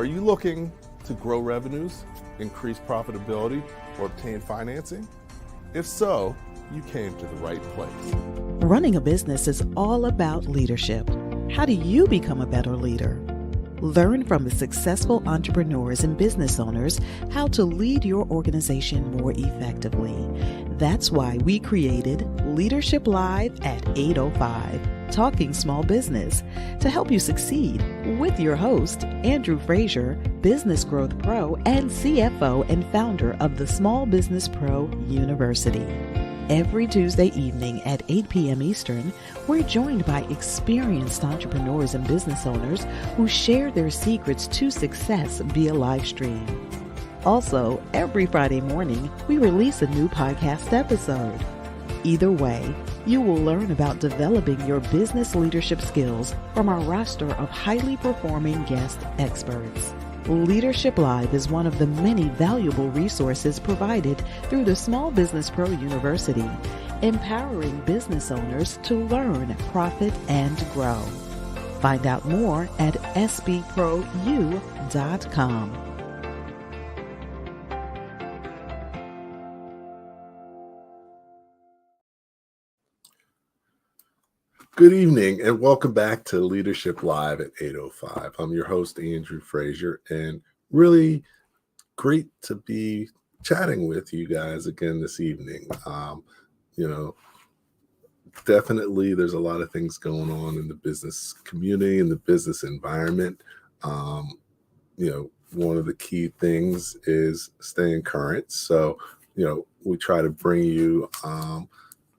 Are you looking to grow revenues, increase profitability, or obtain financing? If so, you came to the right place. Running a business is all about leadership. How do you become a better leader? Learn from the successful entrepreneurs and business owners how to lead your organization more effectively. That's why we created Leadership Live at 8:05, Talking Small Business, to help you succeed with your host, Andrew Frazier, Business Growth Pro and CFO and founder of the Small Business Pro University. Every Tuesday evening at 8 p.m. Eastern, we're joined by experienced entrepreneurs and business owners who share their secrets to success via live stream. Also, every Friday morning, we release a new podcast episode. Either way, you will learn about developing your business leadership skills from our roster of highly performing guest experts. Leadership Live is one of the many valuable resources provided through the Small Business Pro University, empowering business owners to learn, profit, and grow. Find out more at sbprou.com. Good evening and welcome back to Leadership Live at 8:05. I'm your host, Andrew Frazier, and really great to be chatting with you guys again this evening. Definitely there's a lot of things going on in the business community and the business environment. One of the key things is staying current. So, we try to bring you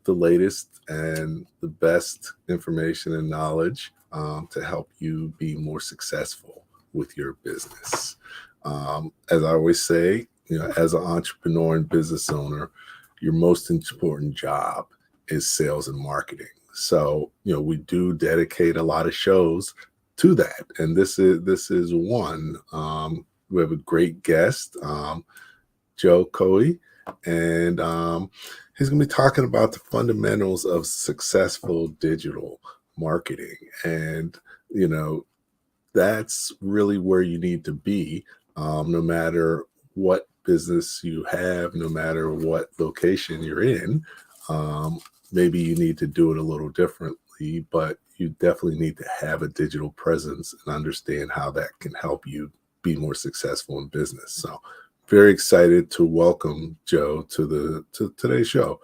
the latest and the best information and knowledge to help you be more successful with your business. As I always say, as an entrepreneur and business owner, your most important job is sales and marketing. So, we do dedicate a lot of shows to that. And this is one. We have a great guest, Joe Kheoi, and he's going to be talking about the fundamentals of successful digital marketing. And, that's really where you need to be, no matter what business you have, no matter what location you're in. Maybe you need to do it a little differently, but you definitely need to have a digital presence and understand how that can help you be more successful in business. So very excited to welcome Joe to today's show.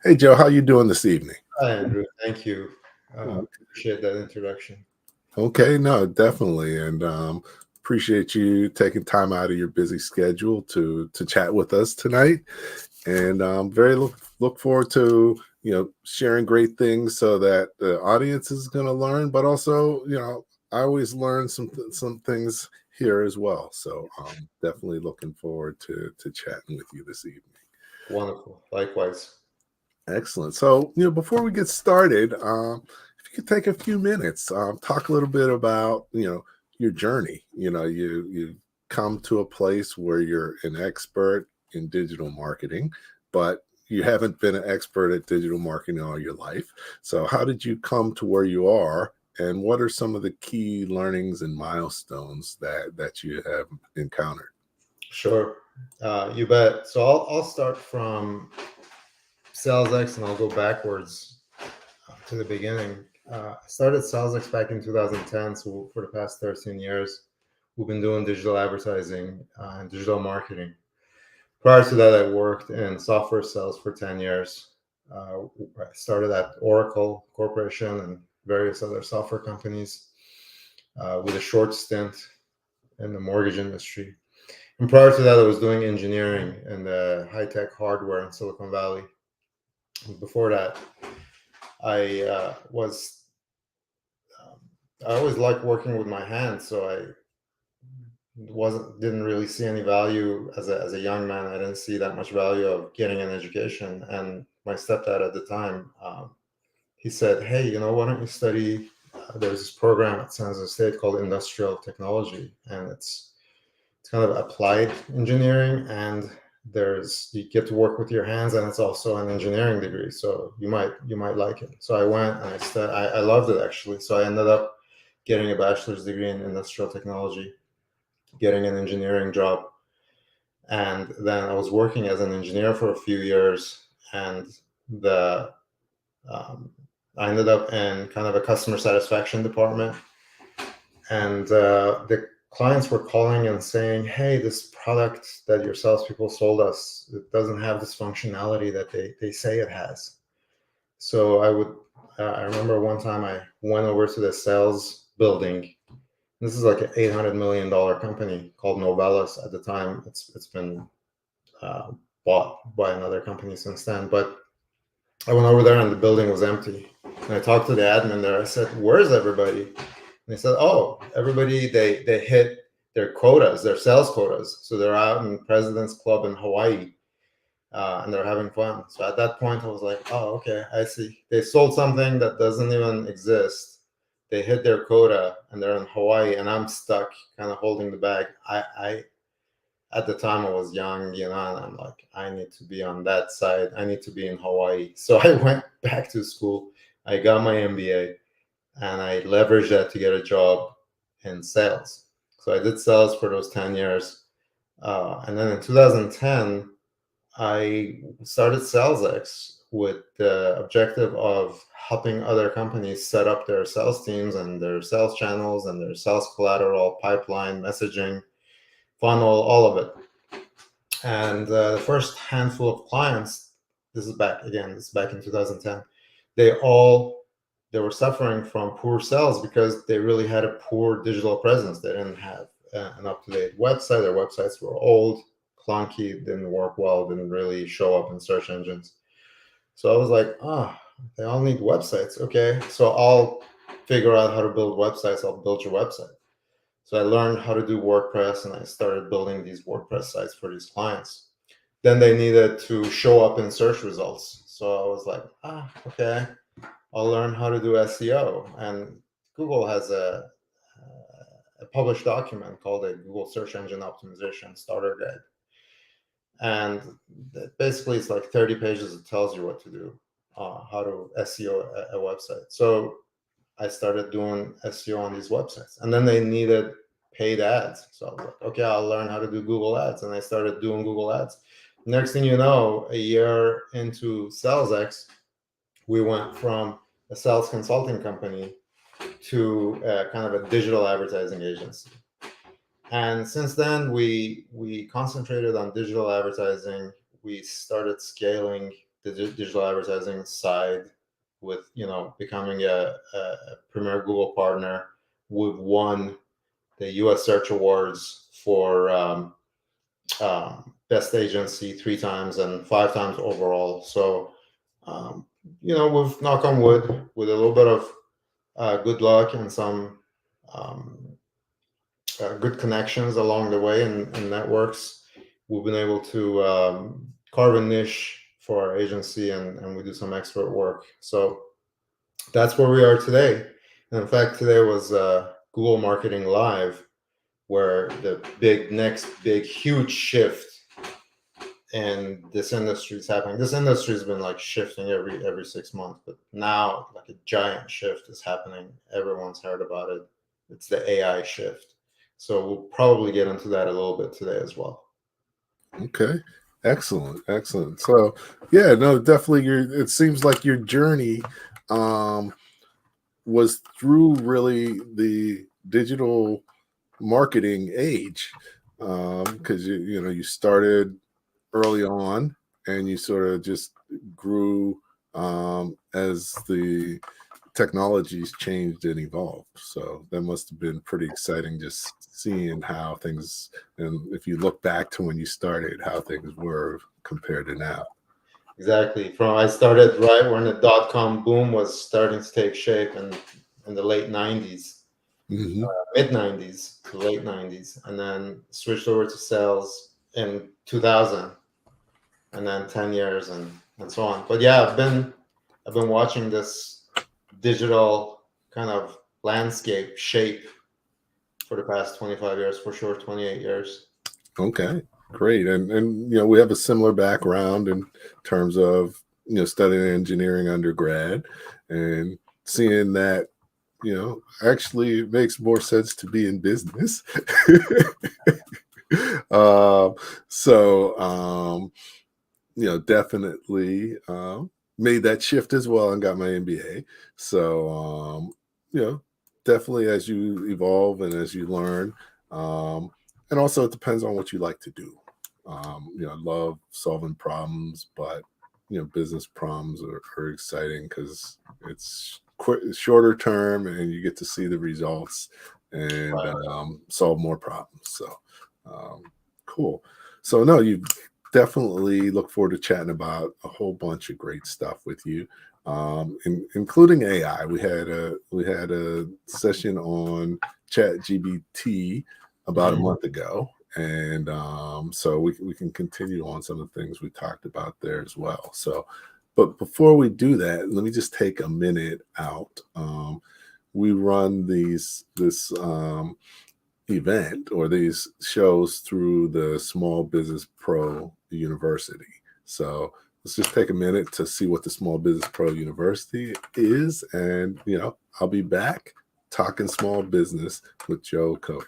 Hey, Joe, how you doing this evening? Hi, Andrew. Thank you. Appreciate that introduction. Okay, no, definitely. And appreciate you taking time out of your busy schedule to chat with us tonight. And very look forward to, sharing great things so that the audience is going to learn, but also, I always learn some things here as well. So definitely looking forward to chatting with you this evening. Wonderful. Likewise. Excellent. So, before we get started, if you could take a few minutes, talk a little bit about, your journey. You come to a place where you're an expert in digital marketing, but you haven't been an expert at digital marketing all your life. So how did you come to where you are? And what are some of the key learnings and milestones that you have encountered? Sure. You bet. So I'll start from SalesX and I'll go backwards to the beginning. I started SalesX back in 2010. So for the past 13 years, we've been doing digital advertising and digital marketing. Prior to that, I worked in software sales for 10 years. I started at Oracle Corporation and various other software companies with a short stint in the mortgage industry. And prior to that, I was doing engineering in the high-tech hardware in Silicon Valley. Before that, I always liked working with my hands, so I didn't really see any value as a young man. I didn't see that much value of getting an education. And my stepdad at the time, he said, "Hey, why don't you study? There's this program at San Jose State called Industrial Technology, and it's kind of applied engineering, and you get to work with your hands, and it's also an engineering degree, so you might like it." So I went and I loved it actually. So I ended up getting a bachelor's degree in industrial technology. getting an engineering job. And then I was working as an engineer for a few years, and the I ended up in kind of a customer satisfaction department, and the clients were calling and saying, "Hey, this product that your salespeople sold us, it doesn't have this functionality that they say it has." So I remember one time I went over to the sales building. This is like an $800 million company called Novellus at the time. It's been uh, bought by another company since then. But I went over there and the building was empty. And I talked to the admin there. I said, "Where's everybody?" And they said, "Oh, everybody, they hit their quotas, their sales quotas. So they're out in President's Club in Hawaii, and they're having fun." So at that point, I was like, "Oh, okay, I see. They sold something that doesn't even exist. They hit their quota and they're in Hawaii, and I'm stuck kind of holding the bag." At the time I was young, and I'm like, I need to be on that side. I need to be in Hawaii. So I went back to school. I got my MBA, and I leveraged that to get a job in sales. So I did sales for those 10 years. And then in 2010, I started SalesX with the objective of helping other companies set up their sales teams and their sales channels and their sales collateral, pipeline, messaging, funnel, all of it. And the first handful of clients, this is back in 2010, they were suffering from poor sales because they really had a poor digital presence. They didn't have an up-to-date website. Their websites were old, clunky, didn't work well, didn't really show up in search engines. So I was like, they all need websites. Okay, so I'll figure out how to build websites. I'll build your website. So I learned how to do WordPress, and I started building these WordPress sites for these clients. Then they needed to show up in search results. So I was like, okay, I'll learn how to do SEO. And Google has a published document called a Google Search Engine Optimization Starter Guide. And basically it's like 30 pages. It tells you what to do, how to SEO a website. So I started doing SEO on these websites, and then they needed paid ads. So I was like, okay, I'll learn how to do Google Ads, and I started doing Google Ads. Next thing you know, a year into SalesX, we went from a sales consulting company to kind of a digital advertising agency. And since then, we concentrated on digital advertising. We started scaling the digital advertising side with becoming a premier Google partner. We've won the U.S. Search Awards for best agency 3 times and 5 times overall. So we've, knock on wood, with a little bit of good luck and some good connections along the way and networks, we've been able to carve a niche for our agency, and we do some expert work. So that's where we are today. And in fact, today was Google Marketing Live, where the next big huge shift in this industry is happening. This industry has been like shifting every 6 months, but now like a giant shift is happening. Everyone's heard about it. It's the AI shift. So we'll probably get into that a little bit today as well. Okay. Excellent. So yeah, no, definitely it seems like your journey was through really the digital marketing age, because you started early on and you sort of just grew as the technologies changed and evolved. So that must have been pretty exciting, just seeing how things, and if you look back to when you started, how things were compared to now. Exactly. I started right when the .com boom was starting to take shape in the late 90s, Mm-hmm. Mid 90s to late 90s, and then switched over to sales in 2000, and then 10 years and so on. But yeah, I've been watching this digital kind of landscape shape for the past 25 years, for sure, 28 years. Okay, great. And we have a similar background in terms of studying engineering undergrad and seeing that actually it makes more sense to be in business. So, definitely made that shift as well and got my MBA. So, definitely as you evolve and as you learn, and also it depends on what you like to do. I love solving problems, but business problems are exciting because it's shorter term and you get to see the results and solve more problems. So, cool. So, no, you definitely look forward to chatting about a whole bunch of great stuff with you, including AI. We had a session on ChatGPT about a month ago, and so we can continue on some of the things we talked about there as well. So, but before we do that, let me just take a minute out. We run this event or these shows through the Small Business Pro University. So let's just take a minute to see what the Small Business Pro University is, and I'll be back talking small business with Joe Kheoi.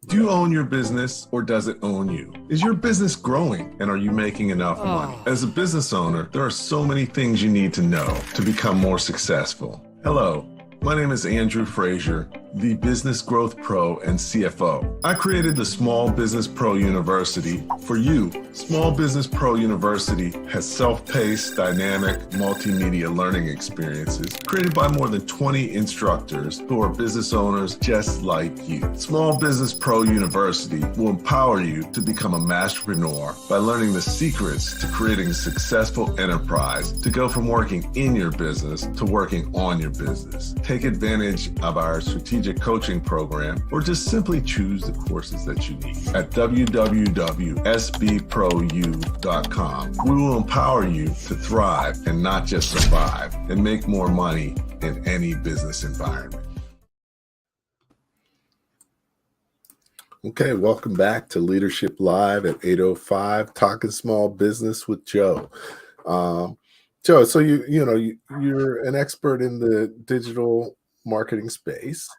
Do you own your business or does it own you? Is your business growing and are you making enough money? As a business owner, there are so many things you need to know to become more successful. Hello, my name is Andrew Frazier, the Business Growth Pro and CFO. I created the Small Business Pro University for you. Small Business Pro University has self-paced, dynamic, multimedia learning experiences created by more than 20 instructors who are business owners just like you. Small Business Pro University will empower you to become a masterpreneur by learning the secrets to creating a successful enterprise, to go from working in your business to working on your business. Take advantage of our strategic coaching program or just simply choose the courses that you need at www.sbprou.com. We will empower you to thrive and not just survive and make more money in any business environment. Okay, welcome back to Leadership Live at 8:05, talking small business with Joe. Joe, so you're an expert in the digital marketing space,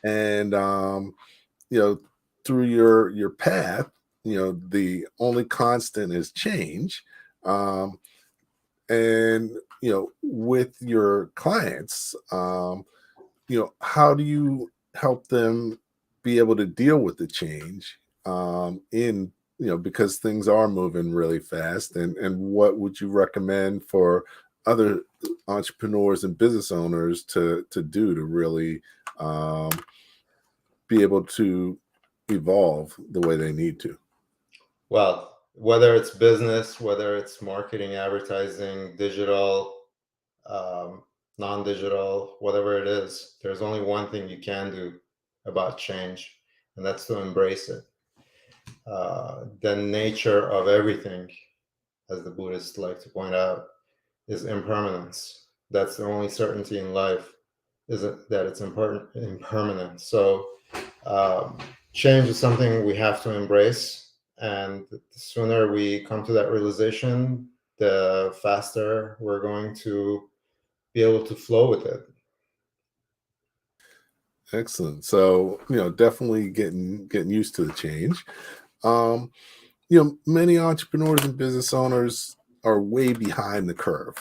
and through your path, the only constant is change, and with your clients, how do you help them be able to deal with the change in because things are moving really fast, and what would you recommend for other entrepreneurs and business owners to do to really be able to evolve the way they need to? Well, whether it's business, whether it's marketing, advertising, digital, non-digital, whatever it is, there's only one thing you can do about change, and that's to embrace it. The nature of everything, as the Buddhists like to point out, is impermanence. That's the only certainty in life, is that it's impermanent. So change is something we have to embrace, and the sooner we come to that realization, the faster we're going to be able to flow with it. Excellent. So definitely getting used to the change. Many entrepreneurs and business owners are way behind the curve.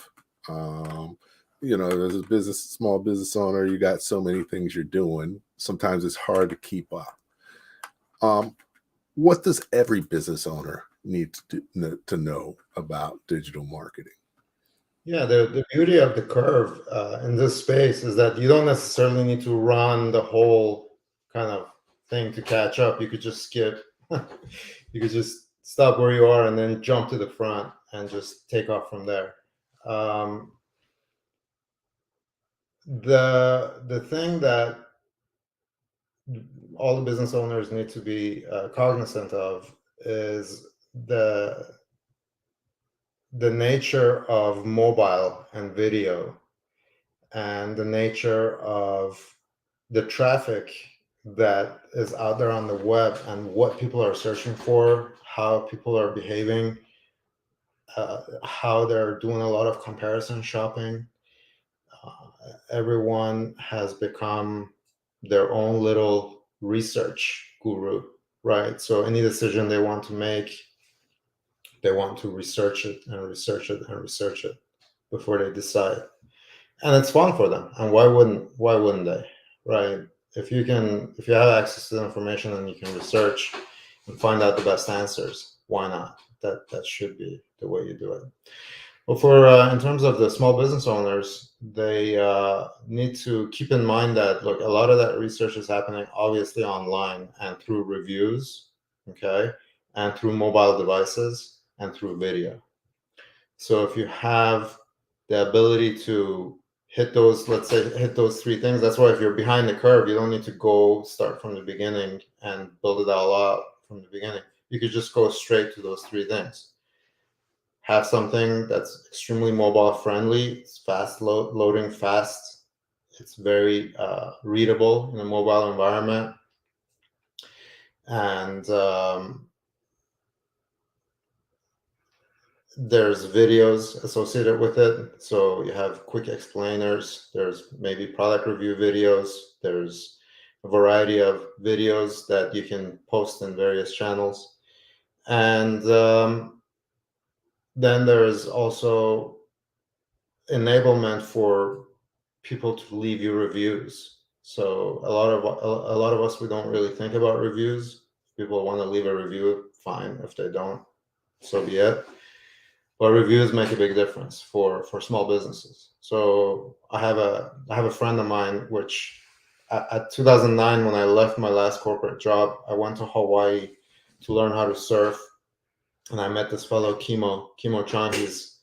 As a small business owner, you got so many things you're doing. Sometimes it's hard to keep up. What does every business owner need to know about digital marketing? Yeah, the beauty of the curve in this space is that you don't necessarily need to run the whole kind of thing to catch up. You could just skip. You could just stop where you are and then jump to the front and just take off from there. The thing that all the business owners need to be cognizant of is the nature of mobile and video, and the nature of the traffic that is out there on the web, and what people are searching for, how people are behaving, how they're doing a lot of comparison shopping. everyone has become their own little research guru, right? So any decision they want to make, they want to research it and research it and research it before they decide. And it's fun for them. And why wouldn't they? Right? If you have access to the information and you can research and find out the best answers, why not? That should be the way you do it. Well, for in terms of the small business owners, they need to keep in mind that, look, a lot of that research is happening obviously online and through reviews, okay, and through mobile devices and through video. So if you have the ability to hit those, let's say, hit those three things, that's why if you're behind the curve, you don't need to go start from the beginning and build it all out from the beginning. You could just go straight to those three things. Have something that's extremely mobile friendly. It's fast loading, fast. It's very readable in a mobile environment, and there's videos associated with it. So you have quick explainers. There's maybe product review videos. There's a variety of videos that you can post in various channels, and then there's also enablement for people to leave you reviews. So a lot of us, we don't really think about reviews. If people want to leave a review, fine. If they don't, so be it. But reviews make a big difference for small businesses. So I have a friend of mine, which at 2009, when I left my last corporate job, I went to Hawaii to learn how to surf, and I met this fellow Kimo Chan. He's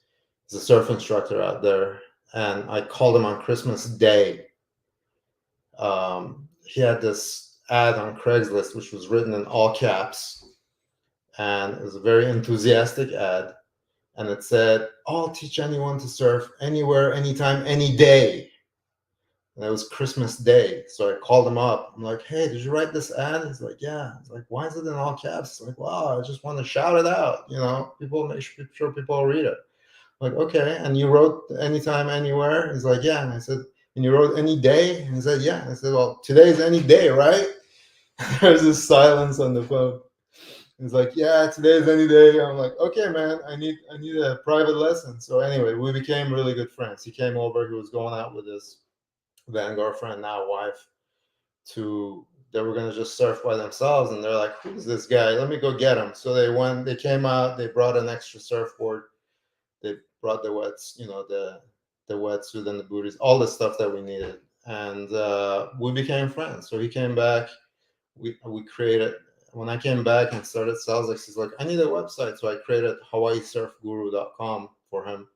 a surf instructor out there, and I called him on Christmas Day. He had this ad on Craigslist, which was written in all caps, and it was a very enthusiastic ad. And it said, "I'll teach anyone to surf anywhere, anytime, any day." And it was Christmas Day. So I called him up. I'm like, "Hey, did you write this ad?" He's like, "Yeah." He's like, "Why is it in all caps?" I'm like, "Wow, I just want to shout it out. People, make sure people read it." I'm like, "Okay." "And you wrote anytime, anywhere?" He's like, "Yeah." And I said, "And you wrote any day?" And he said, "Yeah." And I said, "Well, today's any day, right?" There's this silence on the phone. He's like, "Yeah, today's any day." I'm like, "Okay, man, I need a private lesson." So anyway, we became really good friends. He came over. He was going out with his then girlfriend, now wife, they were gonna just surf by themselves, and they're like, "Who's this guy? Let me go get him." So they came out. They brought an extra surfboard. They brought the wetsuit and the booties, all the stuff that we needed, and we became friends. So he came back. We created. When I came back and started SalesX, he's like, "I need a website." So I created HawaiiSurfGuru.com for him.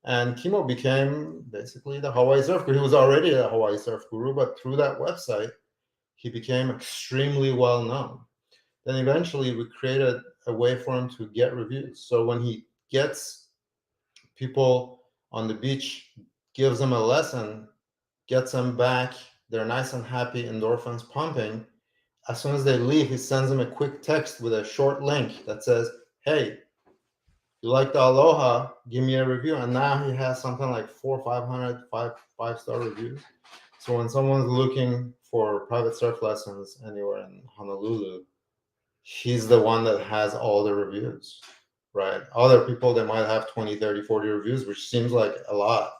And Kimo became basically the Hawaii Surf Guru. He was already a Hawaii Surf Guru, but through that website, he became extremely well known. Then eventually we created a way for him to get reviews. So when he gets people on the beach, gives them a lesson, gets them back, they're nice and happy, endorphins pumping. As soon as they leave, he sends them a quick text with a short link that says, "Hey, you like the aloha, give me a review." And now he has something like 400 or 500 5-star reviews. So when someone's looking for private surf lessons anywhere in Honolulu, he's the one that has all the reviews, right? Other people, they might have 20, 30, 40 reviews, which seems like a lot,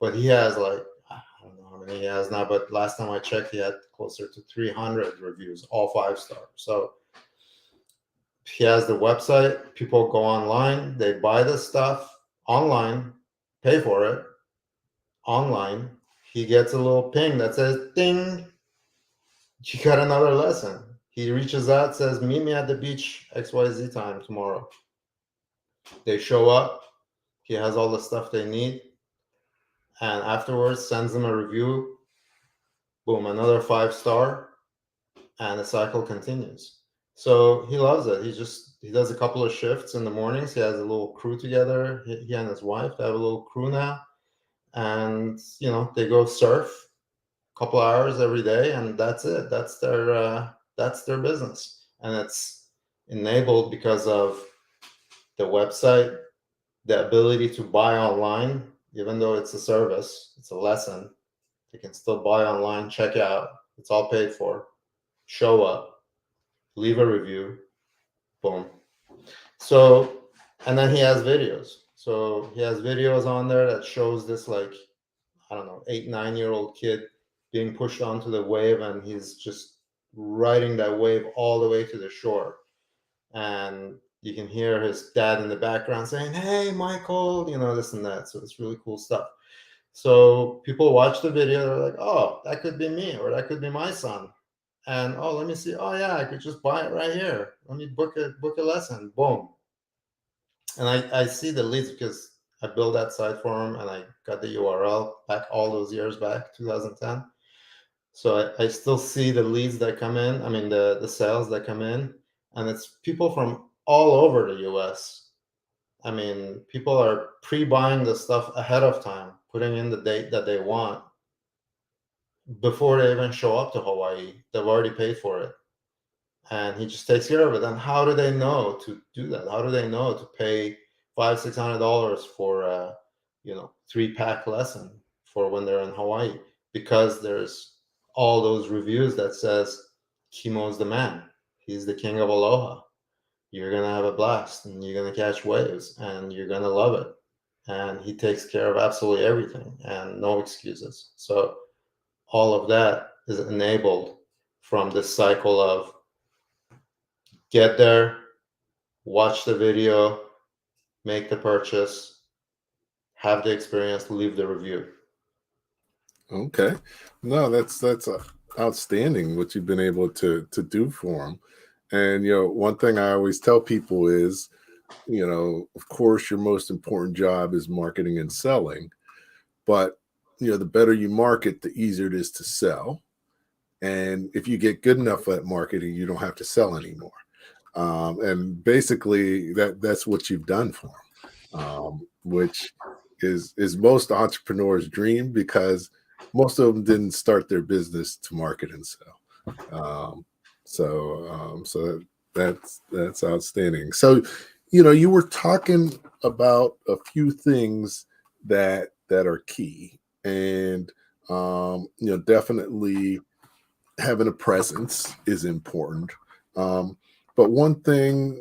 but he has like, I don't know how many he has now, but last time I checked, he had closer to 300 reviews, all 5-star. So he has the website. People go online, they buy the stuff online, pay for it online. He gets a little ping that says, "Ding, you got another lesson." He reaches out, says, "Meet me at the beach XYZ time tomorrow." They show up. He has all the stuff they need. And afterwards sends them a review. Boom, another 5-star. And the cycle continues. So he loves it. He does a couple of shifts in the mornings. He has a little crew together. He and his wife, they have a little crew now. And, they go surf a couple hours every day, and that's it. That's their business. And it's enabled because of the website, the ability to buy online, even though it's a service, it's a lesson. They can still buy online, check out. It's all paid for. Show up, leave a review, boom. So, and then he has videos. So he has videos on there that shows this, like, I don't know, 8, 9 year old kid being pushed onto the wave, and he's just riding that wave all the way to the shore. And you can hear his dad in the background saying, "Hey, Michael," this and that. So it's really cool stuff. So people watch the video, they're like, "Oh, that could be me, or that could be my son." And oh, let me see. Oh yeah, I could just buy it right here. Let me book a lesson. Boom. And I see the leads because I built that site for him, and I got the URL back all those years back, 2010. So I still see the leads that come in. I mean, the sales that come in, and it's people from all over the US. I mean, people are pre-buying the stuff ahead of time, putting in the date that they want before they even show up to Hawaii. They've already paid for it, and he just takes care of it. And how do they know to do that? How do they know to pay $500-600 for a 3-pack lesson for when they're in Hawaii? Because there's all those reviews that says Kimo's the man. He's the king of aloha. You're gonna have a blast, and you're gonna catch waves, and you're gonna love it. And he takes care of absolutely everything, and no excuses. So all of that is enabled from this cycle of get there, watch the video, make the purchase, have the experience, leave the review. Okay. No, that's outstanding what you've been able to do for them. And one thing I always tell people is, of course, your most important job is marketing and selling, but the better you market, the easier it is to sell. And if you get good enough at marketing, you don't have to sell anymore. And basically, that's what you've done for them, which is most entrepreneurs' dream, because most of them didn't start their business to market and sell. So that's outstanding. So, you were talking about a few things that are key, and definitely having a presence is important. But one thing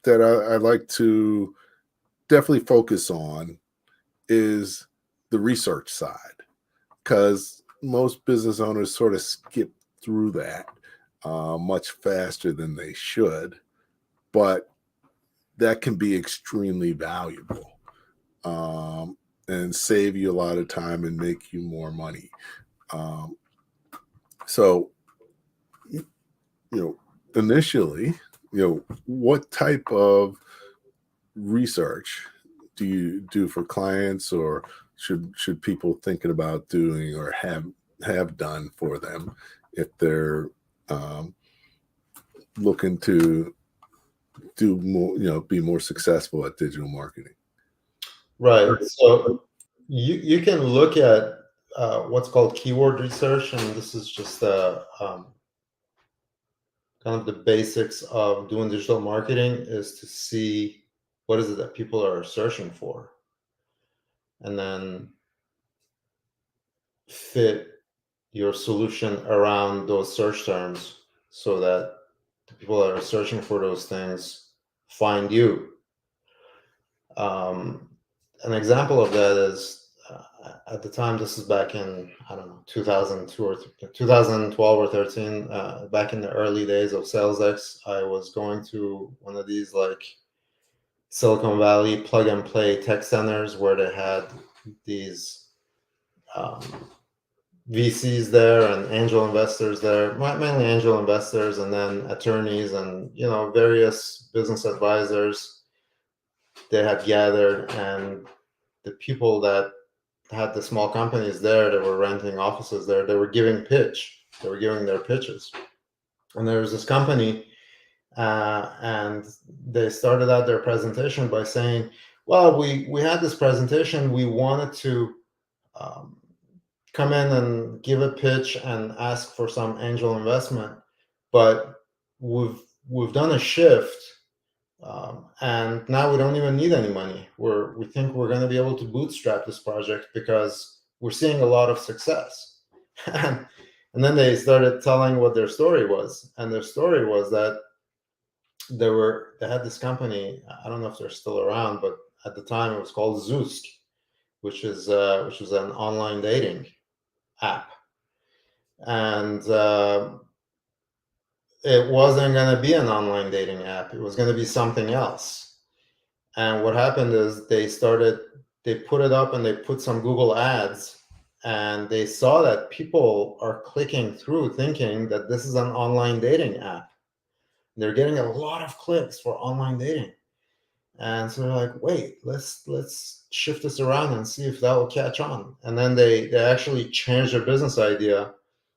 that I like to definitely focus on is the research side, because most business owners sort of skip through that much faster than they should, but that can be extremely valuable and save you a lot of time and make you more money. So, initially, what type of research do you do for clients, or should people thinking about doing or have done for them if they're looking to do more, be more successful at digital marketing? Right. So you can look at what's called keyword research, and this is just kind of the basics of doing digital marketing, is to see what is it that people are searching for, and then fit your solution around those search terms so that the people that are searching for those things find you. An example of that is at the time, this is back in, I don't know, 2002 or 2012 or 13, back in the early days of SalesX, I was going to one of these like Silicon Valley plug and play tech centers where they had these VCs there and angel investors there, mainly angel investors, and then attorneys and various business advisors. They had gathered, and the people that had the small companies there that were renting offices there, they were giving their pitches. And there was this company, and they started out their presentation by saying, well, we had this presentation, we wanted to come in and give a pitch and ask for some angel investment, but we've done a shift, and now we don't even need any money. We think we're going to be able to bootstrap this project because we're seeing a lot of success. And then they started telling what their story was. And their story was that they had this company, I don't know if they're still around, but at the time it was called Zoosk, which was an online dating app. And it wasn't going to be an online dating app. It was going to be something else. And what happened is they put it up and they put some Google ads, and they saw that people are clicking through thinking that this is an online dating app. They're getting a lot of clicks for online dating. And so they're like, wait, let's shift this around and see if that will catch on. And then they actually changed their business idea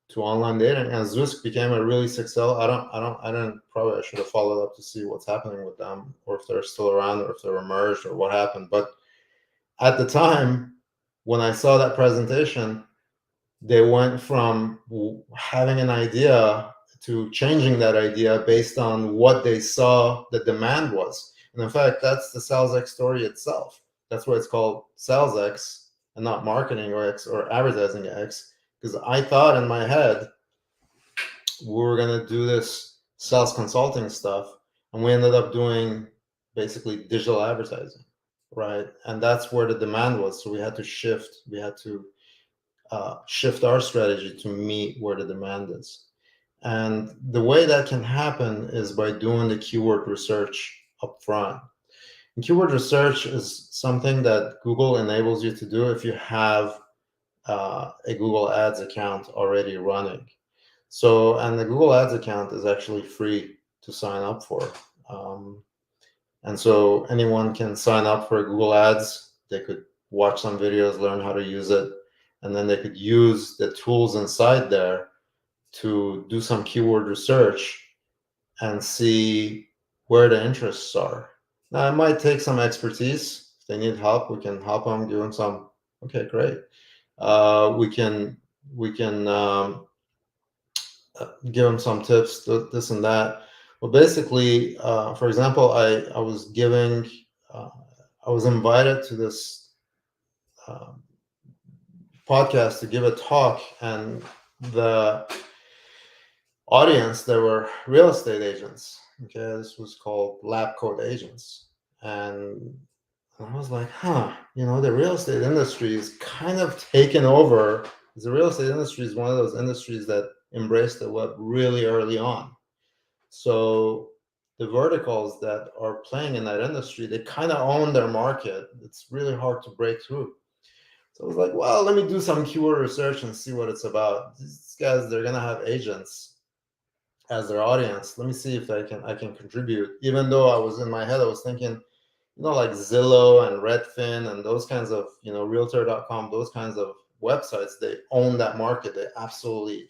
to online dating, and Zoosk became a really successful. I should have followed up to see what's happening with them, or if they're still around, or if they were merged, or what happened. But at the time, when I saw that presentation, they went from having an idea to changing that idea based on what they saw the demand was. And in fact, that's the SalesX story itself. That's why it's called SalesX and not Marketing X or Advertising X. Because I thought in my head we were going to do this sales consulting stuff, and we ended up doing basically digital advertising, right? And that's where the demand was. So we had to shift. We had to shift our strategy to meet where the demand is. And the way that can happen is by doing the keyword research up front. And keyword research is something that Google enables you to do if you have a Google Ads account already running. So, and the Google Ads account is actually free to sign up for. And so anyone can sign up for Google Ads. They could watch some videos, learn how to use it, and then they could use the tools inside there to do some keyword research and see where the interests are. Now, it might take some expertise. If they need help, we can help them doing some. Okay, great. We can give them some tips, this and that. Well, basically, for example, I was invited to this podcast to give a talk, and the audience, there were real estate agents. Okay, this was called lab coat agents, and I was like, the real estate industry is kind of taken over. The real estate industry is one of those industries that embraced the web really early on. So the verticals that are playing in that industry, they kind of own their market. It's really hard to break through. So I was like, well, let me do some keyword research and see what it's about. These guys, they're gonna have agents as their audience. Let me see if I can contribute. Even though I was in my head, I was thinking, like Zillow and Redfin and those kinds of, Realtor.com, those kinds of websites, they own that market. They absolutely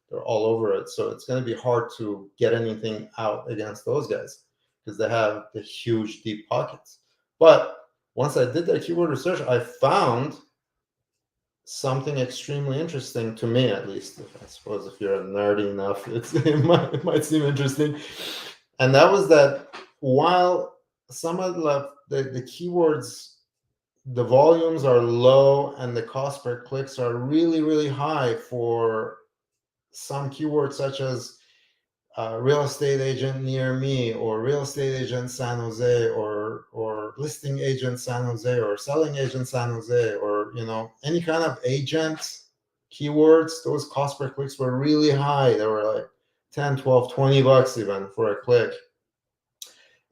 they're all over it. So it's going to be hard to get anything out against those guys because they have the huge deep pockets. But once I did that keyword research, I found something extremely interesting to me, at least. I suppose if you're nerdy enough, it might seem interesting. And that was that while some of the keywords, the volumes are low and the cost per clicks are really, really high for some keywords such as real estate agent near me, or real estate agent San Jose, or listing agent San Jose, or selling agent San Jose, or any kind of agent keywords, those cost per clicks were really high. They were like 10, 12, 20 bucks even for a click.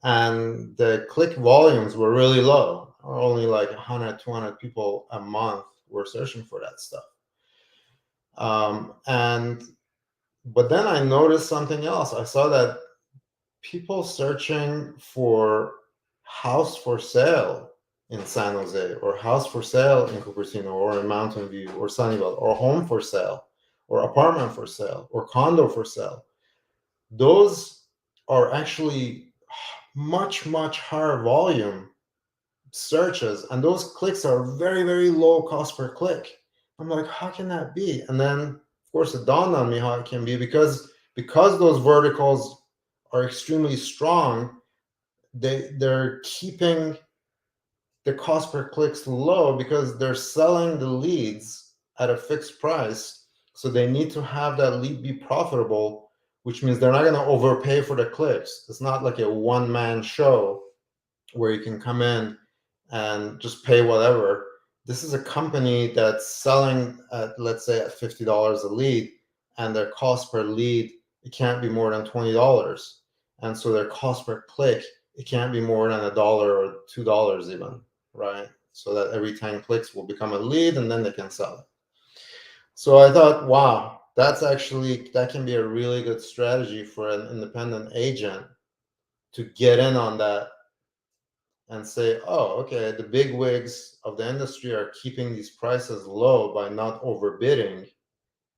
And the click volumes were really low. Only like 100, 200 people a month were searching for that stuff. But then I noticed something else. I saw that people searching for house for sale in San Jose, or house for sale in Cupertino, or in Mountain View, or Sunnyvale, or home for sale, or apartment for sale, or condo for sale. Those are actually much, much higher volume searches, and those clicks are very, very low cost per click. I'm like, how can that be? And then, of course, it dawned on me how it can be because those verticals are extremely strong. They're keeping the cost per click's low because they're selling the leads at a fixed price. So they need to have that lead be profitable, which means they're not going to overpay for the clicks. It's not like a one-man show where you can come in and just pay whatever. This is a company that's selling at, let's say, at $50 a lead, and their cost per lead, it can't be more than $20. And so their cost per click, it can't be more than $1 or $2 even, right? So that every 10 clicks will become a lead, and then they can sell it. So I thought, wow, that can be a really good strategy for an independent agent to get in on that and say, oh, okay, the big wigs of the industry are keeping these prices low by not overbidding.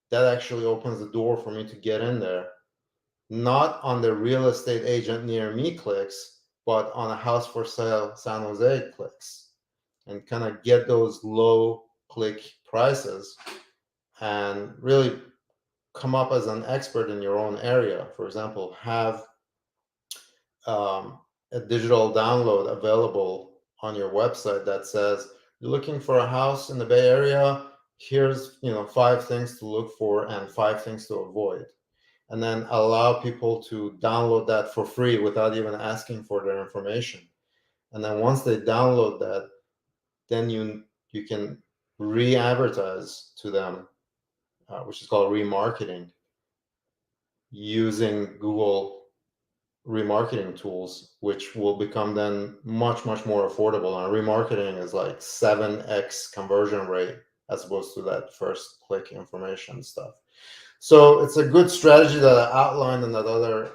That actually opens the door for me to get in there, not on the real estate agent near me clicks, but on a house for sale San Jose clicks, and kind of get those low click prices and really come up as an expert in your own area. For example, have a digital download available on your website that says, you're looking for a house in the Bay Area, here's 5 things to look for and 5 things to avoid, and then allow people to download that for free without even asking for their information. And then once they download that, then you can re-advertise to them, which is called remarketing, using Google remarketing tools, which will become then much more affordable. And remarketing is like 7x conversion rate as opposed to that first click information stuff. So it's a good strategy that I outlined in that other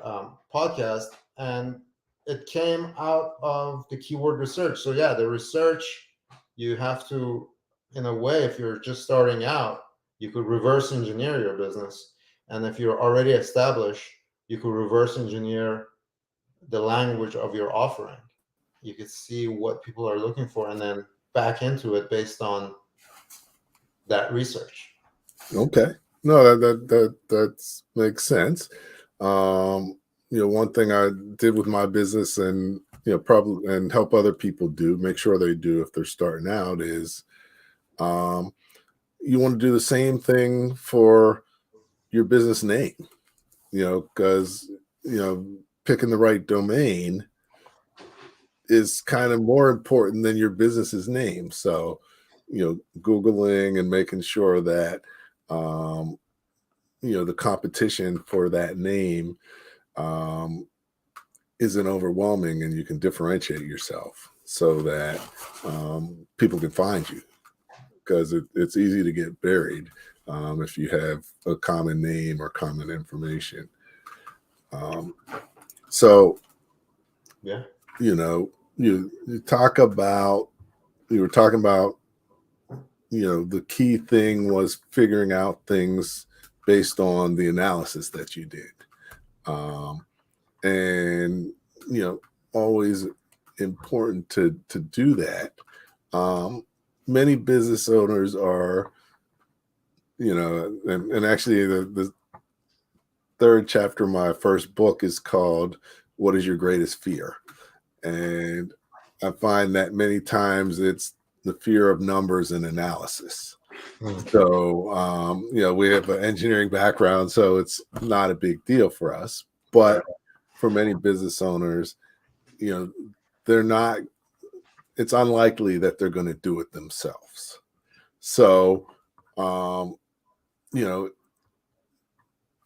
podcast, and it came out of the keyword research. So yeah, the research, you have to, in a way, if you're just starting out, you could reverse engineer your business, and if you're already established, you could reverse engineer the language of your offering. You could see what people are looking for and then back into it based on that research. Okay. No, that makes sense. One thing I did with my business, and probably and help other people do, make sure they do if they're starting out, is you want to do the same thing for your business name. Because picking the right domain is kind of more important than your business's name. So, Googling and making sure that the competition for that name isn't overwhelming, and you can differentiate yourself so that people can find you, because it's easy to get buried if you have a common name or common information. So Yeah. you talk about, you were talking about, the key thing was figuring out things based on the analysis that you did. And, always important to do that. Many business owners are, and actually the third chapter of my first book is called "What is Your Greatest Fear?" And I find that many times it's the fear of numbers and analysis. So, we have an engineering background, so it's not a big deal for us. But for many business owners, they're not, it's unlikely that they're going to do it themselves. So,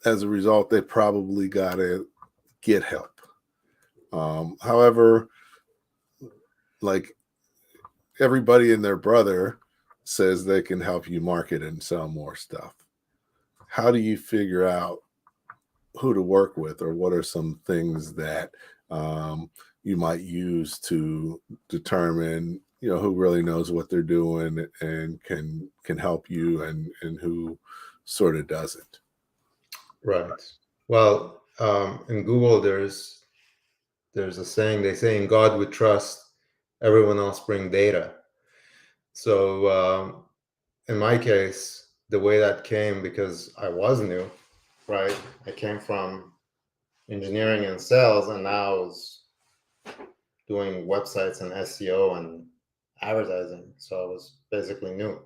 as a result, they probably got to get help. However, like, everybody and their brother says they can help you market and sell more stuff. How do you figure out who to work with, or what are some things that you might use to determine, who really knows what they're doing and can help you, and who sort of doesn't? Right. Well, in Google, there's a saying. They say, "In God we trust, everyone else bring data." So in my case, the way that came, because I was new, right? I came from engineering and sales, and now I was doing websites and SEO and advertising. So I was basically new.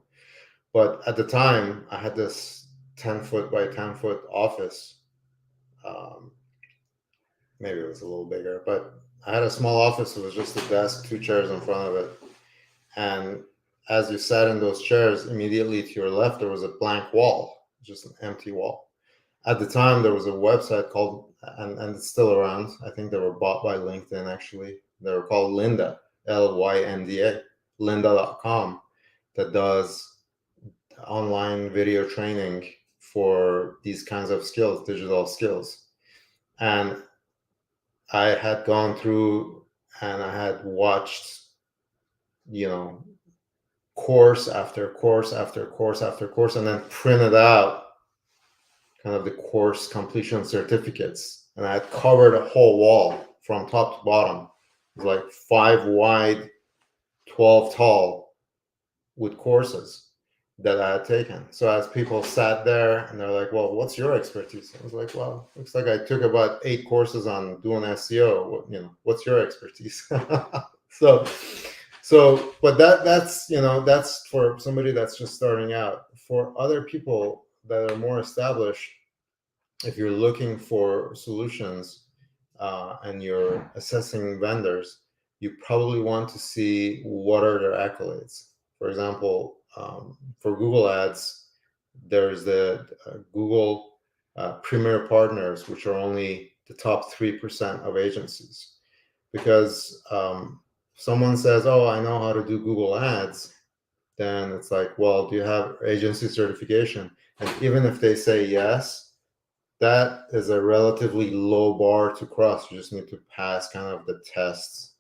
But at the time, I had this 10-foot by 10-foot office. Maybe it was a little bigger, but I had a small office. It was just a desk, 2 chairs in front of it. And as you sat in those chairs, immediately to your left, there was a blank wall, just an empty wall. At the time, there was a website called, and it's still around. I think they were bought by LinkedIn, actually. They were called Lynda, Lynda, lynda.com, that does online video training for these kinds of skills, digital skills. And I had gone through and I had watched, course after course after course after course, and then printed out kind of the course completion certificates. And I had covered a whole wall from top to bottom. It was like 5 wide, 12 tall, with courses that I had taken. So as people sat there and they're like, well, what's your expertise? I was like, well, looks like I took about 8 courses on doing SEO. What's your expertise? So, but that's for somebody that's just starting out. For other people that are more established, if you're looking for solutions and you're assessing vendors, you probably want to see what are their accolades. For example, for Google Ads, there's the Google Premier Partners, which are only the top 3% of agencies. Because someone says, oh, I know how to do Google Ads, then it's like, well, do you have agency certification? And even if they say yes, that is a relatively low bar to cross. You just need to pass kind of the tests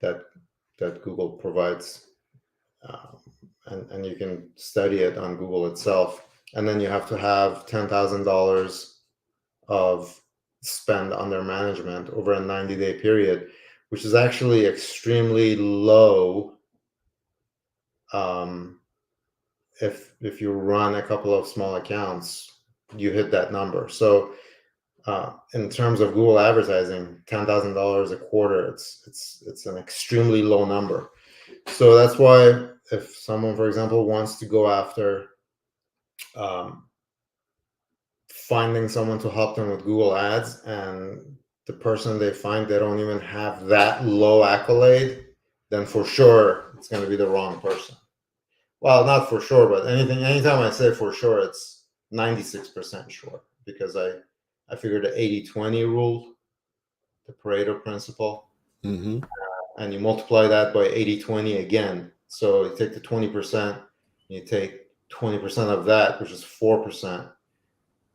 that Google provides. And you can study it on Google itself. And then you have to have $10,000 of spend under management over a 90-day period, which is actually extremely low if you run a couple of small accounts, you hit that number. So in terms of Google advertising, $10,000 a quarter, it's an extremely low number. So that's why if someone, for example, wants to go after finding someone to help them with Google Ads, and the person they find, they don't even have that low accolade, then for sure it's going to be the wrong person. Well, not for sure, but anytime I say for sure, it's 96% sure, because I figured the 80-20 rule, the Pareto principle, and you multiply that by 80-20 again. So you take the 20%, you take 20% of that, which is 4%.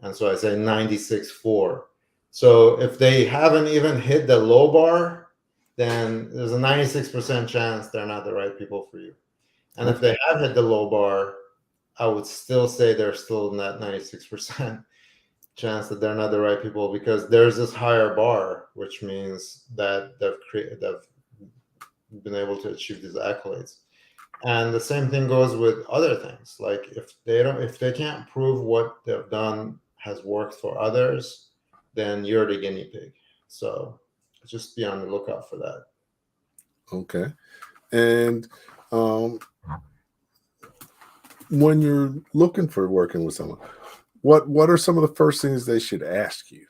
And so I say 96.4. So if they haven't even hit the low bar, then there's a 96% chance they're not the right people for you. And if they have hit the low bar, I would still say they're still in that 96% chance that they're not the right people, because there's this higher bar, which means that they've been able to achieve these accolades. And the same thing goes with other things. Like if they can't prove what they've done has worked for others, then you're the guinea pig. So just be on the lookout for that. Okay. And when you're looking for working with someone, what are some of the first things they should ask you?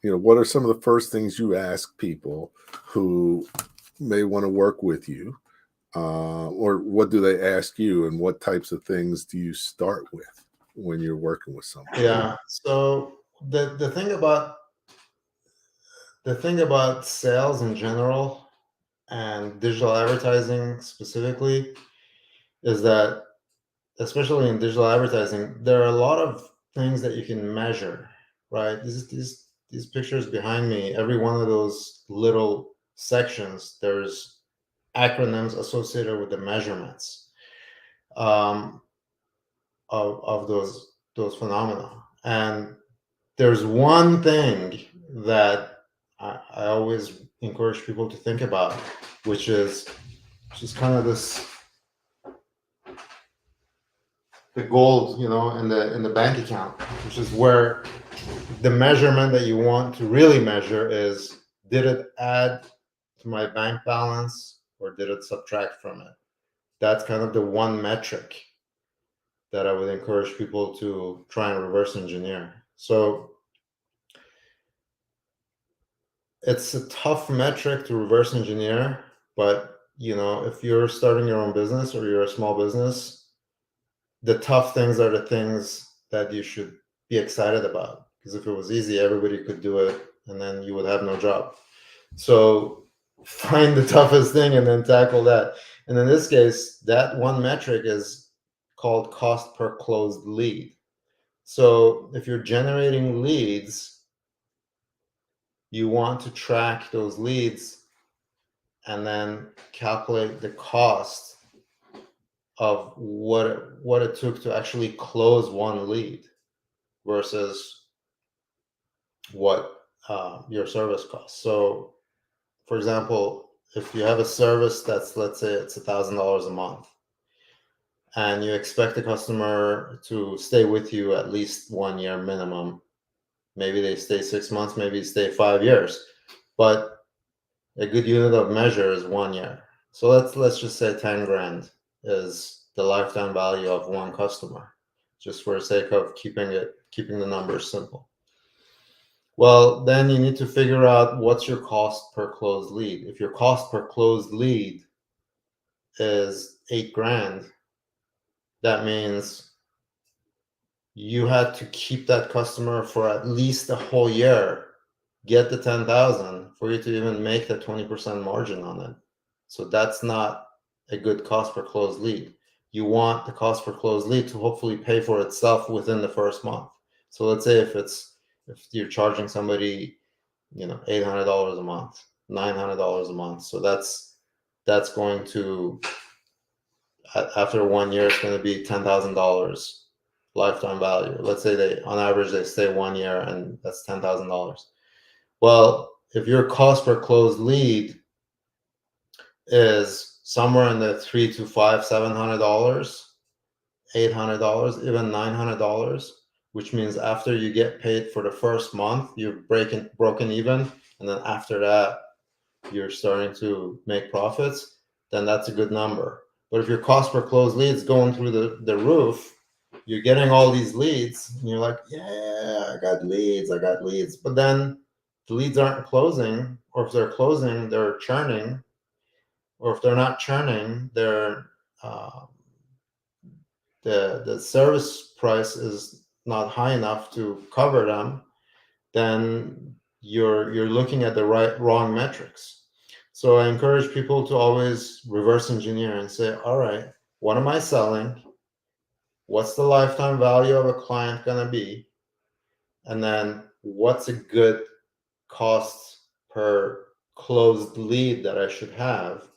What are some of the first things you ask people who may want to work with you? Or what do they ask you, and what types of things do you start with when you're working with someone? Yeah. So the thing about sales in general and digital advertising specifically is that, especially in digital advertising, there are a lot of things that you can measure, right? These pictures behind me, every one of those little sections, there's acronyms associated with the measurements of those phenomena. And there's one thing that I always encourage people to think about, which is kind of the gold, in the bank account, which is where the measurement that you want to really measure is, did it add to my bank balance, or did it subtract from it? That's kind of the one metric that I would encourage people to try and reverse engineer. So it's a tough metric to reverse engineer, but if you're starting your own business or you're a small business, the tough things are the things that you should be excited about. Because if it was easy, everybody could do it, and then you would have no job. So find the toughest thing and then tackle that. And in this case, that one metric is called cost per closed lead. So if you're generating leads, you want to track those leads and then calculate the cost of what it took to actually close one lead versus what your service costs. So, for example, if you have a service that's, let's say it's $1,000 a month, and you expect the customer to stay with you at least 1 year minimum, maybe they stay 6 months, maybe they stay 5 years, but a good unit of measure is 1 year. So let's just say 10 grand is the lifetime value of one customer, just for the sake of keeping the numbers simple. Well, then you need to figure out what's your cost per closed lead. If your cost per closed lead is 8 grand, that means you had to keep that customer for at least a whole year, get the 10,000 for you to even make the 20% margin on it. So that's not a good cost per closed lead. You want the cost per closed lead to hopefully pay for itself within the first month. So let's say if you're charging somebody, $800 a month, $900 a month. So that's going to, after 1 year, it's going to be $10,000 lifetime value. Let's say on average, they stay 1 year, and that's $10,000. Well, if your cost per closed lead is somewhere in the $300 to $700, $800, even $900, which means after you get paid for the first month, you've broken even, and then after that, you're starting to make profits, then that's a good number. But if your cost per closed lead is going through the roof, you're getting all these leads, and you're like, yeah, I got leads, but then the leads aren't closing, or if they're closing, they're churning, or if they're not churning, they're the service price is not high enough to cover them, then you're looking at the wrong metrics. So I encourage people to always reverse engineer and say, all right, what am I selling? What's the lifetime value of a client going to be? And then what's a good cost per closed lead that I should have?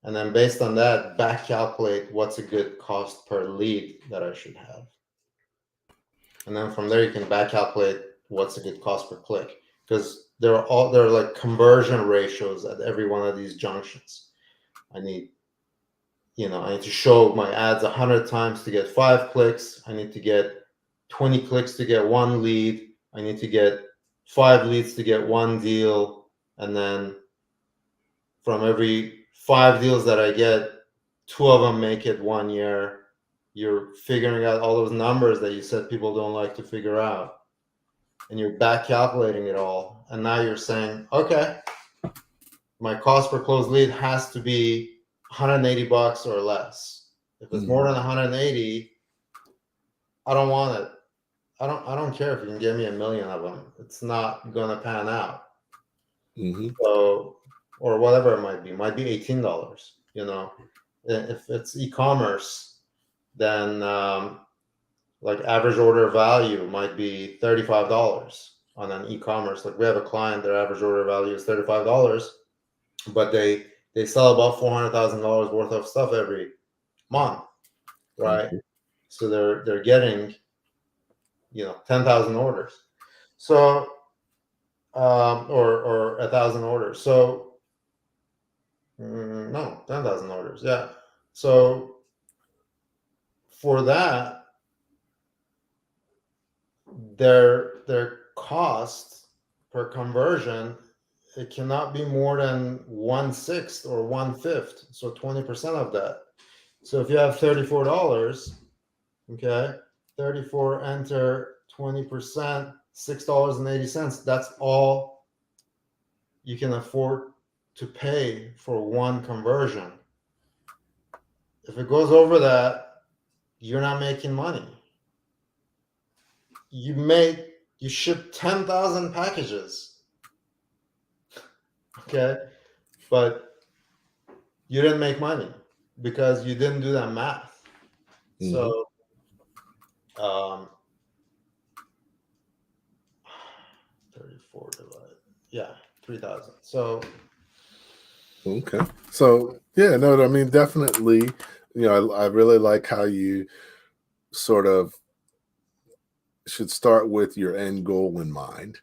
And then based on that, back calculate what's a good cost per lead that I should have. And then from there, you can back calculate what's a good cost per click, because there are like conversion ratios at every one of these junctions. I need to show my ads 100 times to get 5 clicks. I need to get 20 clicks to get 1 lead. I need to get 5 leads to get 1 deal. And then from every 5 deals that I get, 2 of them make it 1 year. You're figuring out all those numbers that you said people don't like to figure out, and you're back calculating it all. And now you're saying, okay, my cost per closed lead has to be $180 or less. If it's more than 180, I don't want it. I don't care if you can give me 1 million of them. It's not gonna pan out. So, or whatever it might be $18. If it's e-commerce, then like average order value might be $35 on an e-commerce. Like we have a client, their average order value is $35, but they sell about $400,000 worth of stuff every month, right? So they're getting 10,000 orders, so or 1,000 orders. So no, 10,000 orders, yeah. So for that, their cost per conversion it cannot be more than 1/6 or 1/5. So 20% of that. So if you have $34, okay, 34 enter 20%, $6.80. That's all you can afford to pay for one conversion. If it goes over that, you're not making money. You ship 10,000 packages, okay, but you didn't make money because you didn't do that math. Mhm. So 34 divided, yeah, 3,000. So Okay. So yeah, no, I mean, definitely, I really like how you sort of should start with your end goal in mind,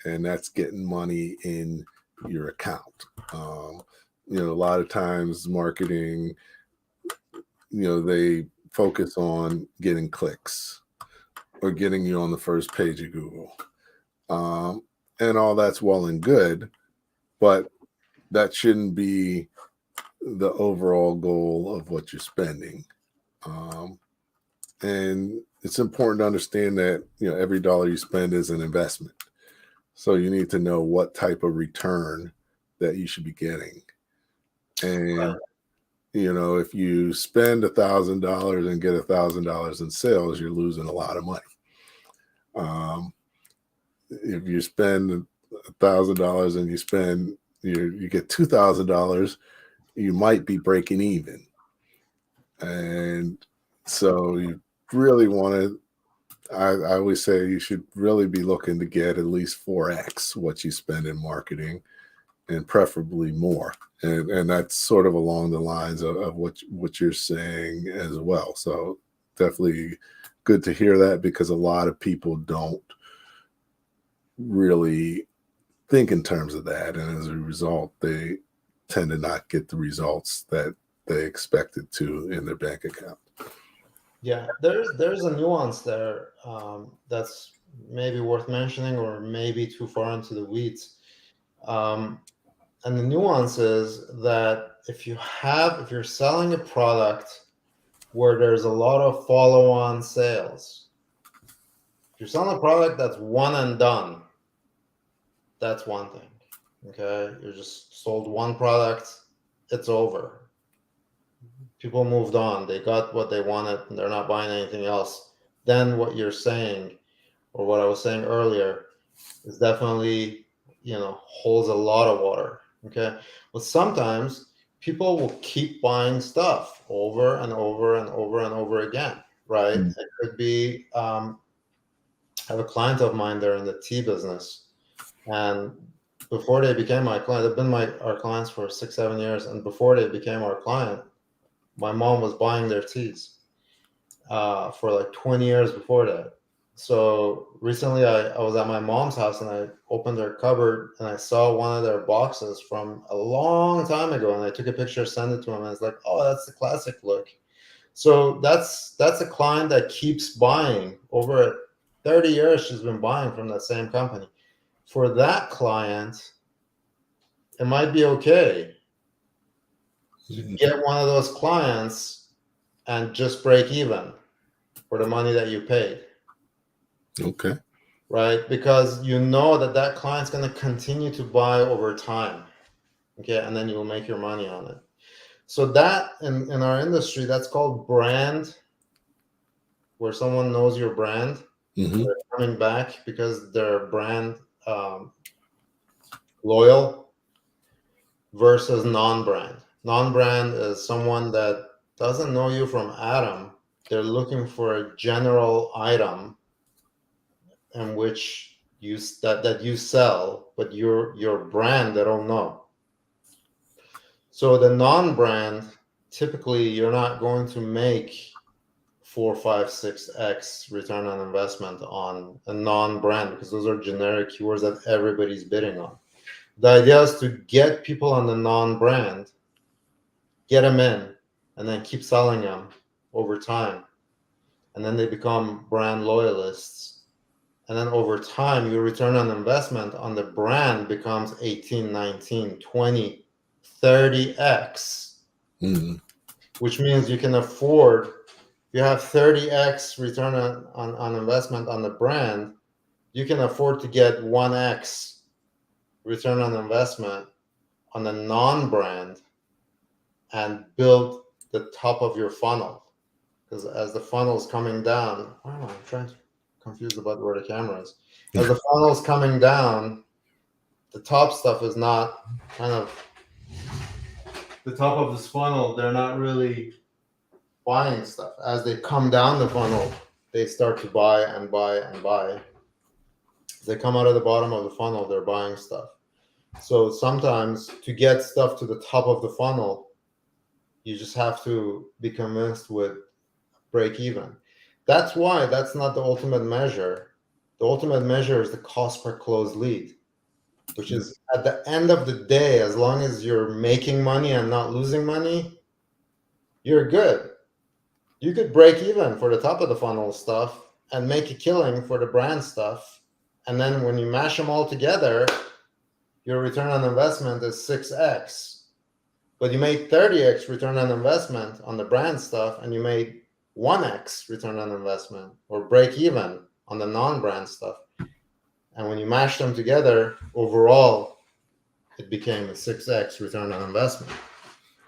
and that's getting money in your account. Um, a lot of times marketing, they focus on getting clicks or getting you on the first page of Google. And all that's well and good, but that shouldn't be the overall goal of what you're spending. And it's important to understand that every dollar you spend is an investment. So you need to know what type of return that you should be getting. And if you spend $1,000 and get $1,000 in sales, you're losing a lot of money. If you spend $1,000 and you get $2,000, you might be breaking even. And so you really want to, I always say you should really be looking to get at least 4x what you spend in marketing, and preferably more. And that's sort of along the lines of what you're saying as well. So definitely good to hear that, because a lot of people don't really think in terms of that. And as a result, they tend to not get the results that they expected to in their bank account. yeah, there's a nuance there that's maybe worth mentioning, or maybe too far into the weeds. And the nuance is that if you're selling a product where there's a lot of follow-on sales, if you're selling a product that's one and done, that's one thing. Okay, you just sold one product, it's over. People moved on, they got what they wanted, and they're not buying anything else. Then what you're saying, or what I was saying earlier, is definitely, holds a lot of water. Okay, but sometimes people will keep buying stuff over and over and over and over again, right? Mm. It could be, I have a client of mine, they're in the tea business, and before they became my client, they've been our clients for 6-7 years, and before they became our client, my mom was buying their teas for like 20 years before that. So recently I was at my mom's house, and I opened their cupboard, and I saw one of their boxes from a long time ago, and I took a picture, sent it to him, and it's like, oh, that's the classic look. So that's a client that keeps buying. Over 30 years she's been buying from that same company. For that client, it might be okay to get one of those clients and just break even for the money that you paid. Okay. Right? Because you know that client's going to continue to buy over time. Okay. And then you'll make your money on it. So that in our industry, that's called brand, where someone knows your brand. Mm-hmm. They're coming back because they're brand loyal, versus non-brand. Non-brand is someone that doesn't know you from Adam. They're looking for a general item in which that you sell, but your brand they don't know. So the non-brand, typically you're not going to make 4, 5, 6x return on investment on a non-brand, because those are generic keywords that everybody's bidding on. The idea is to get people on the non-brand, get them in, and then keep selling them over time. And then they become brand loyalists. And then over time, your return on investment on the brand becomes 18, 19, 20, 30x, which means you can afford, you have 30x return on investment on the brand, you can afford to get 1x return on investment on the non-brand and build the top of your funnel. Because as the funnel is coming down, I don't know, I'm trying to confused about where the camera is. As the funnel is coming down, the top stuff is not kind of the top of this funnel. They're not really buying stuff. As they come down the funnel, they start to buy and buy and buy. They come out of the bottom of the funnel, they're buying stuff. So sometimes to get stuff to the top of the funnel, you just have to be convinced with break even. That's why that's not the ultimate measure. The ultimate measure is the cost per closed lead, which is at the end of the day, as long as you're making money and not losing money, you're good. You could break even for the top of the funnel stuff and make a killing for the brand stuff. And then when you mash them all together, your return on investment is 6x. But you made 30x return on investment on the brand stuff, and you made 1x return on investment or break even on the non-brand stuff. And when you mash them together, overall, it became a 6x return on investment.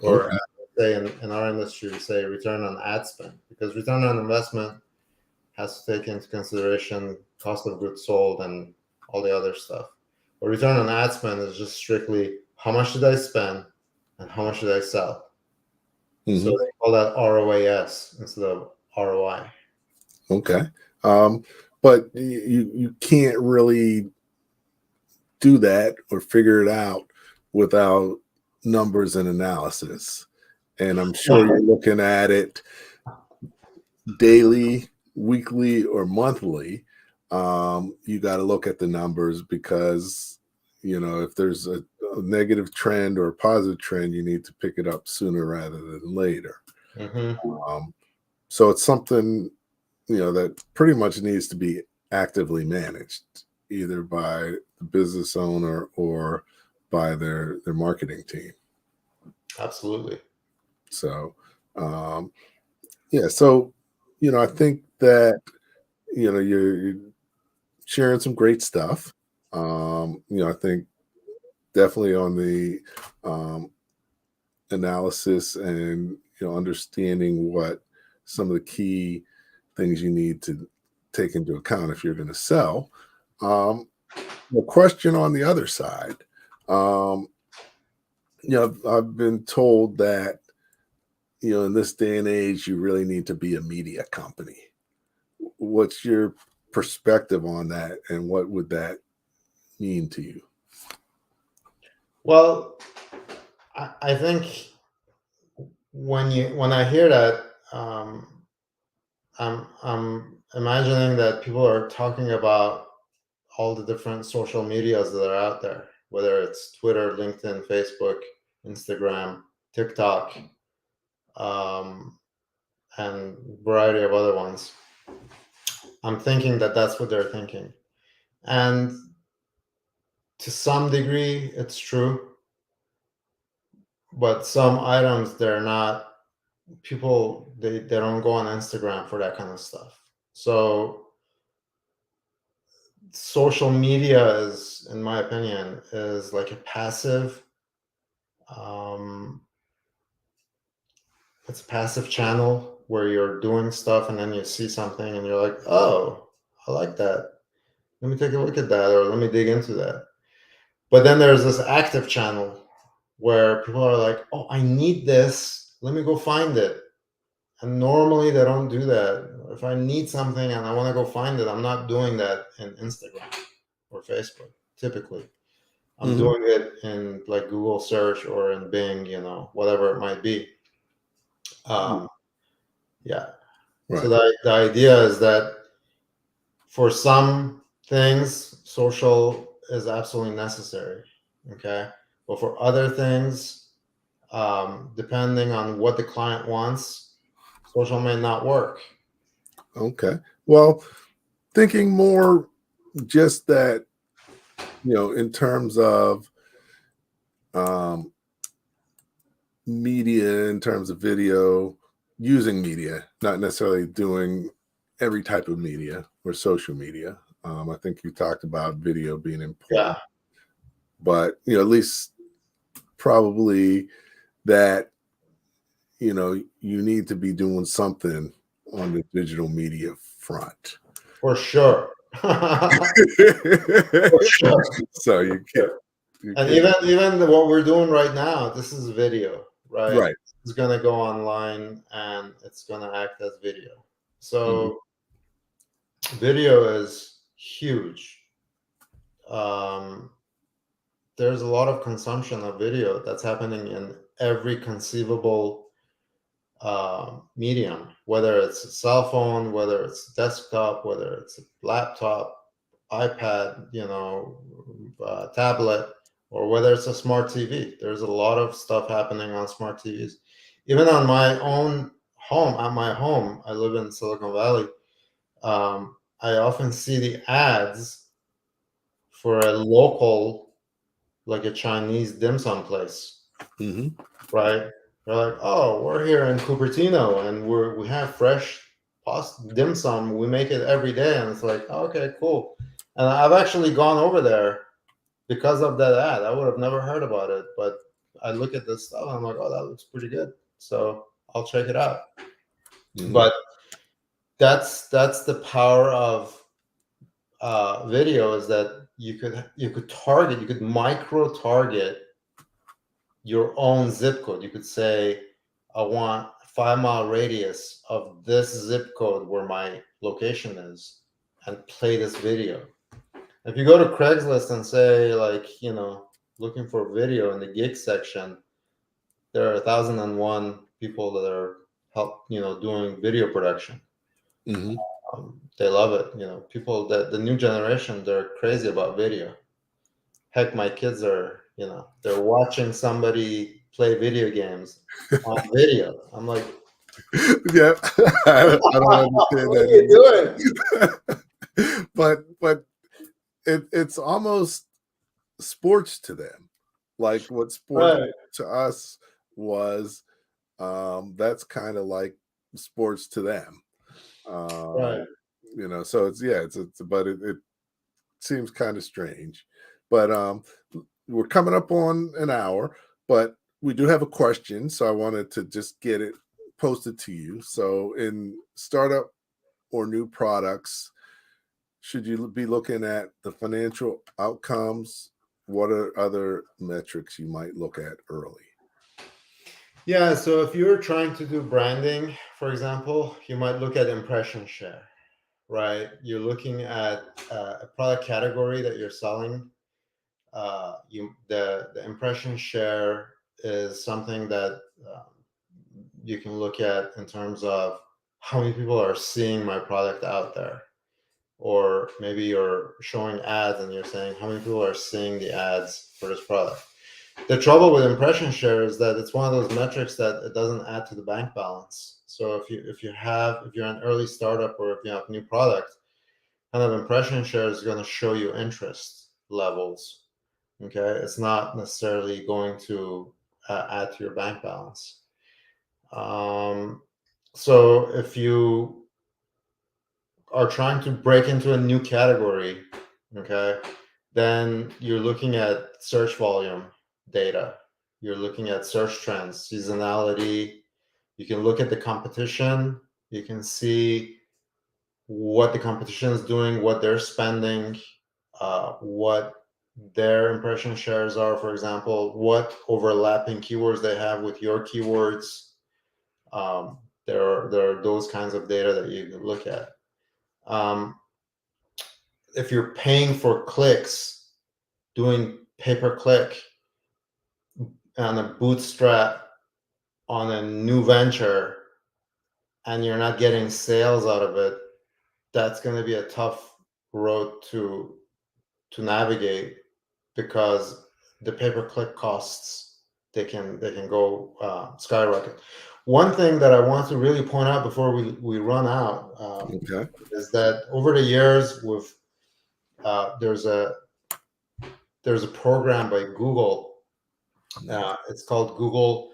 Or say in our industry, we say return on ad spend, because return on investment has to take into consideration cost of goods sold and all the other stuff. But return on ad spend is just strictly how much did I spend and how much did I sell. So they call that ROAS instead of ROI. Okay. But you can't really do that or figure it out without numbers and analysis. And I'm sure you're looking at it daily, weekly, or monthly. You got to look at the numbers because, you know, if there's a negative trend or a positive trend, you need to pick it up sooner rather than later. So it's something, you know, that pretty much needs to be actively managed either by the business owner or by their marketing team. Absolutely. So, yeah. So, you know, I think that, you know, you're sharing some great stuff. You know, I think definitely on the analysis and, you know, understanding what some of the key things you need to take into account if you're going to sell. The question on the other side, you know, I've been told that, you know, in this day and age, you really need to be a media company. What's your perspective on that, and what would that mean to you? Well, I think when I hear that, I'm imagining that people are talking about all the different social medias that are out there, whether it's Twitter, LinkedIn, Facebook, Instagram, TikTok, and a variety of other ones. I'm thinking that that's what they're thinking. And to some degree, it's true. But some items, they're not, people, they don't go on Instagram for that kind of stuff. So social media is, in my opinion, is like a passive, it's a passive channel where you're doing stuff and then you see something and you're like, oh, I like that. Let me take a look at that, or let me dig into that. But then there's this active channel where people are like, oh, I need this. Let me go find it. And normally they don't do that. If I need something and I want to go find it, I'm not doing that in Instagram or Facebook, typically. I'm doing it in like Google search or in Bing, you know, whatever it might be. Yeah. Right. So the idea is that for some things, social is absolutely necessary. Okay. But for other things, depending on what the client wants, social may not work. Okay. Well, thinking more just that, in terms of media, in terms of video, using media, not necessarily doing every type of media or social media. I think you talked about video being important, but at least probably that you need to be doing something on the digital media front. For sure. For sure. So you can't. And even what we're doing right now, this is video, right? Right. It's going to go online and it's going to act as video. So video is huge. There's a lot of consumption of video that's happening in every conceivable medium, whether it's a cell phone, whether it's desktop, whether it's a laptop, iPad, tablet, or whether it's a smart TV. There's a lot of stuff happening on smart TVs. Even on my own home, at my home, I live in Silicon Valley. I often see the ads for a local, like a Chinese dim sum place, right? They're like, oh, we're here in Cupertino and we have fresh dim sum. We make it every day. And it's like, okay, cool. And I've actually gone over there because of that ad. I would have never heard about it, but I look at this stuff and I'm like, oh, that looks pretty good. So I'll check it out. But that's the power of video, is that you could micro target your own zip code. You could say, I want a 5-mile radius of this zip code where my location is, and play this video. If you go to Craigslist and say, like, looking for video in the gig section, there are 1,001 people that are doing video production. They love it. People that the new generation, they're crazy about video. Heck, my kids are, they're watching somebody play video games on video. I'm like, yeah, I don't understand that. What are you doing? but it's almost sports to them. Like what sports to us was, that's kind of like sports to them. So it's but it seems kind of strange. But we're coming up on an hour, but we do have a question, so I wanted to just get it posted to you. So in startup or new products, should you be looking at the financial outcomes? What are other metrics you might look at early? Yeah, so if you're trying to do branding, for example, you might look at impression share, right? You're looking at a product category that you're selling. The impression share is something that you can look at in terms of how many people are seeing my product out there. Or maybe you're showing ads and you're saying how many people are seeing the ads for this product. The trouble with impression share is that it's one of those metrics that it doesn't add to the bank balance. So if you're an early startup, or if you have a new product, kind of impression share is going to show you interest levels. Okay, it's not necessarily going to add to your bank balance. So if you are trying to break into a new category, okay, then you're looking at search volume data. You're looking at search trends, seasonality. You can look at the competition. You can see what the competition is doing, what they're spending, what their impression shares are, for example, what overlapping keywords they have with your keywords. There are those kinds of data that you can look at. If you're paying for clicks, doing pay-per-click on a bootstrap on a new venture, and you're not getting sales out of it, that's going to be a tough road to navigate, because the pay-per-click costs, they can go skyrocket. One thing that I want to really point out before we run out is that over the years, there's a program by Google. It's called Google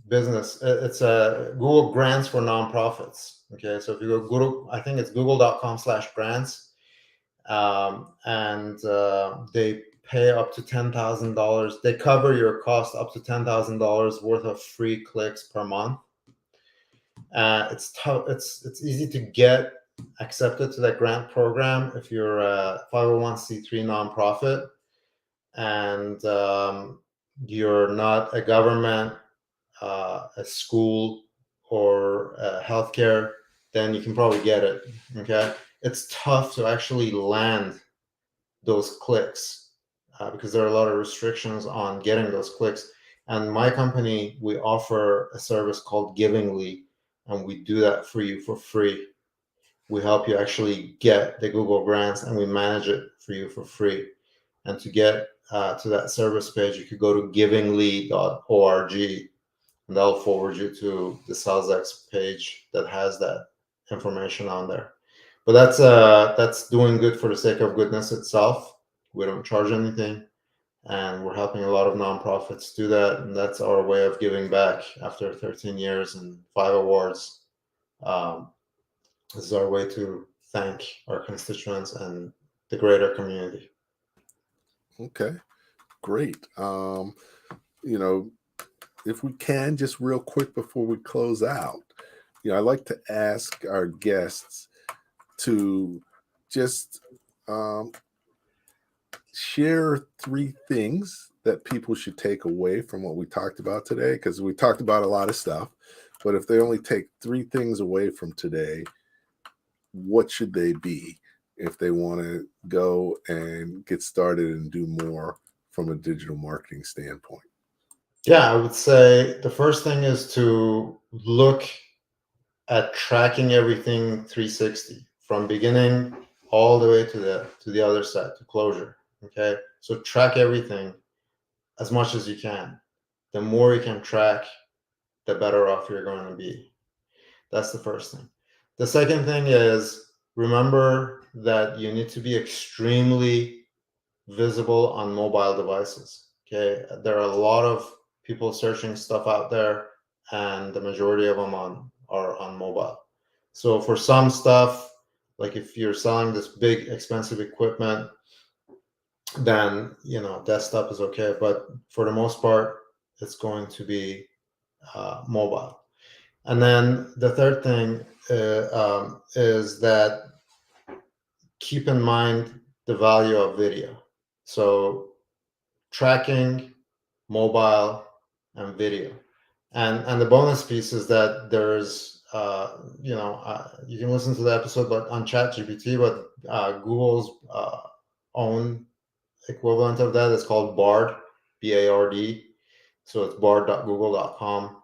Business. It's a Google Grants for nonprofits. Okay, so if you go Google, I think it's google.com/grants, and they pay up to $10,000. They cover your cost up to $10,000 worth of free clicks per month. It's tough. It's easy to get accepted to that grant program if you're a 501c3 nonprofit and you're not a government, a school, or healthcare. Then you can probably get it. Okay, it's tough to actually land those clicks because there are a lot of restrictions on getting those clicks. And my company, we offer a service called Givingly, and we do that for you for free. We help you actually get the Google grants, and we manage it for you for free. And to get to that service page, you could go to givingly.org, and they'll forward you to the SalesX page that has that information on there. But that's doing good for the sake of goodness itself. We don't charge anything, and we're helping a lot of nonprofits do that, and that's our way of giving back after 13 years and 5 awards. This is our way to thank our constituents and the greater community. Okay, great. If we can, just real quick before we close out, I like to ask our guests to just share 3 things that people should take away from what we talked about today, because we talked about a lot of stuff, but if they only take 3 things away from today, what should they be if they want to go and get started and do more from a digital marketing standpoint? Yeah, I would say the first thing is to look at tracking everything 360 from beginning all the way to the other side, to closure. Okay, so track everything as much as you can. The more you can track, the better off you're going to be. That's the first thing. The second thing is, remember that you need to be extremely visible on mobile devices. Okay, there are a lot of people searching stuff out there, and the majority of them are on mobile. So for some stuff, like if you're selling this big expensive equipment, then desktop is okay. But for the most part, it's going to be mobile. And then the third thing is that keep in mind the value of video. So tracking, mobile, and video. And the bonus piece is that there's, you can listen to the episode but on ChatGPT, but Google's own equivalent of that is called Bard, B-A-R-D. So it's bard.google.com.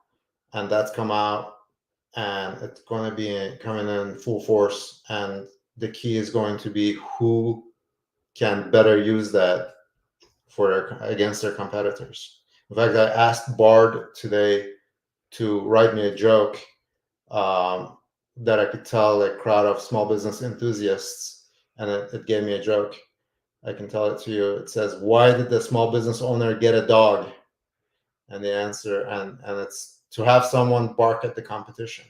And that's come out, and it's going to be coming in full force. And the key is going to be who can better use that against their competitors. In fact, I asked Bard today to write me a joke that I could tell a crowd of small business enthusiasts, and it gave me a joke. I can tell it to you. It says, "Why did the small business owner get a dog?" And the answer, and it's to have someone bark at the competition.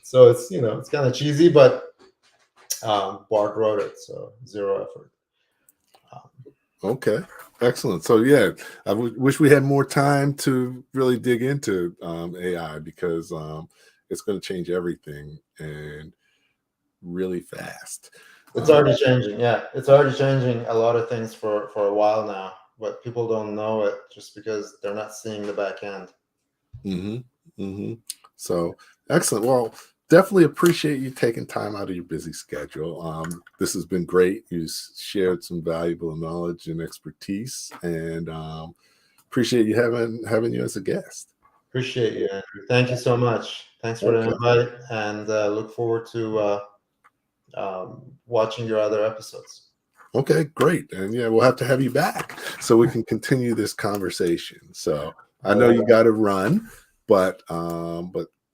So it's it's kind of cheesy, but Bard wrote it, so 0 effort. Okay, excellent. So yeah, I wish we had more time to really dig into AI, because it's going to change everything and really fast. It's already changing. Yeah, it's already changing a lot of things for a while now, but people don't know it just because they're not seeing the back end. So excellent. Well, definitely appreciate you taking time out of your busy schedule. This has been great. You shared some valuable knowledge and expertise, and appreciate you having you as a guest. Appreciate you, Andrew. Thank you so much. Thanks for the invite, and look forward to watching your other episodes. Okay, great. And yeah, we'll have to have you back so we can continue this conversation. So I know you got to run, but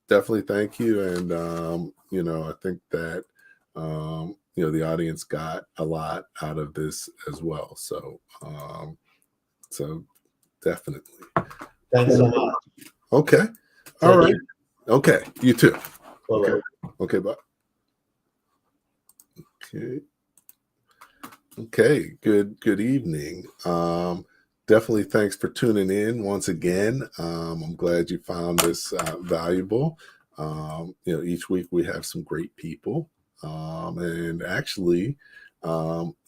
definitely thank you. And I think that the audience got a lot out of this as well. So, so definitely. Thanks so much. Okay. All right. Okay. You too. Bye-bye. Okay. Okay. Bye. Okay. Okay. Good evening. Definitely thanks for tuning in once again. I'm glad you found this valuable. Each week we have some great people. And actually,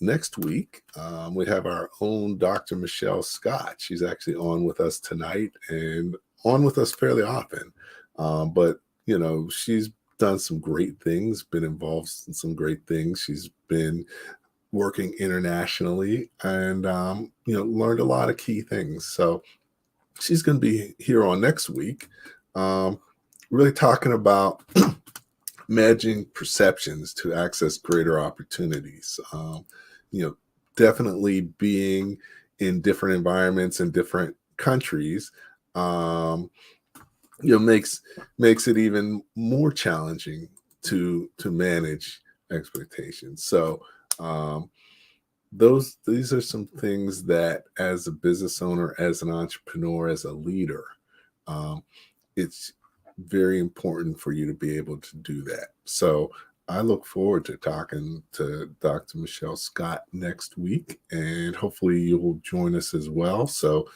next week, we have our own Dr. Michelle Scott. She's actually on with us tonight and on with us fairly often. But she's done some great things, been involved in some great things. She's been working internationally and, learned a lot of key things. So she's going to be here on next week, really talking about managing perceptions to access greater opportunities. Definitely being in different environments and different countries, makes it even more challenging to manage expectations. So these are some things that, as a business owner, as an entrepreneur, as a leader, it's very important for you to be able to do that. So I look forward to talking to Dr. Michelle Scott next week, and hopefully you will join us as well. So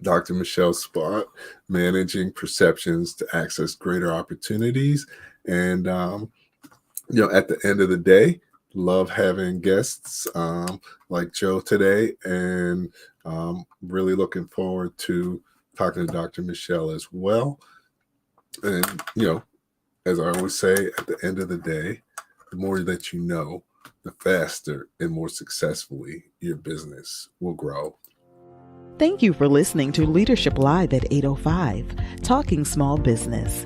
Dr. Michelle Scott, managing perceptions to access greater opportunities. And, at the end of the day, love having guests like Joe today, and really looking forward to talking to Dr. Michelle as well. And, as I always say, at the end of the day, the more that you know, the faster and more successfully your business will grow. Thank you for listening to Leadership Live at 8:05, Talking Small Business.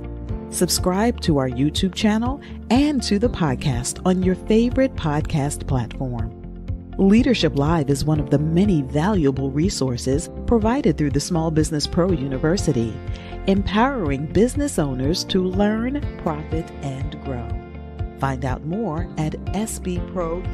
Subscribe to our YouTube channel and to the podcast on your favorite podcast platform. Leadership Live is one of the many valuable resources provided through the Small Business Pro University, empowering business owners to learn, profit, and grow. Find out more at sbpro.u.com.